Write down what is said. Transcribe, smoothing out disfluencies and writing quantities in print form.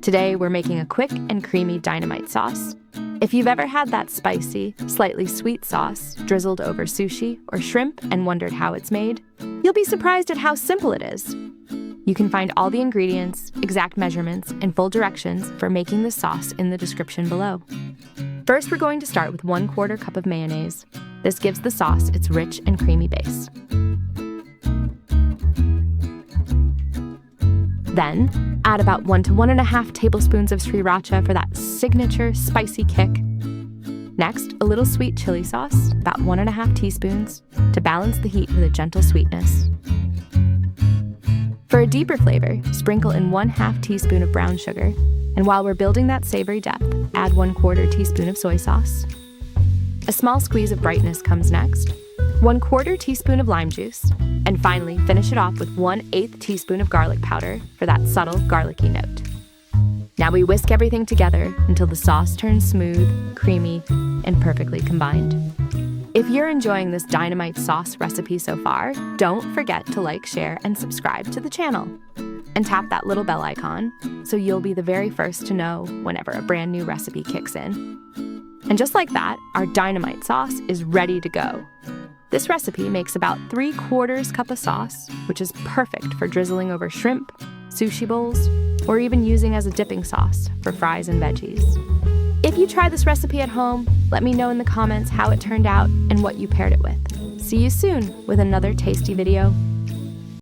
Today, we're making a quick and creamy Dynamite sauce. If you've ever had that spicy, slightly sweet sauce drizzled over sushi or shrimp and wondered how it's made, you'll be surprised at how simple it is. You can find all the ingredients, exact measurements, and full directions for making the sauce in the description below. First, we're going to start with 1/4 cup of mayonnaise. This gives the sauce its rich and creamy base. Then, add about 1 to 1.5 tablespoons of Sriracha for that signature spicy kick. Next, a little sweet chili sauce, about 1.5 teaspoons, to balance the heat with a gentle sweetness. For a deeper flavor, sprinkle in 1/2 teaspoon of brown sugar, and while we're building that savory depth, add 1/4 teaspoon of soy sauce. A small squeeze of brightness comes next, 1/4 teaspoon of lime juice, and finally finish it off with 1/8 teaspoon of garlic powder for that subtle garlicky note. Now we whisk everything together until the sauce turns smooth, creamy, and perfectly combined. If you're enjoying this Dynamite sauce recipe so far, don't forget to like, share, and subscribe to the channel. And tap that little bell icon so you'll be the very first to know whenever a brand new recipe kicks in. And just like that, our Dynamite sauce is ready to go. This recipe makes about 3/4 cup of sauce, which is perfect for drizzling over shrimp, sushi bowls, or even using as a dipping sauce for fries and veggies. If you try this recipe at home, let me know in the comments how it turned out and what you paired it with. See you soon with another tasty video.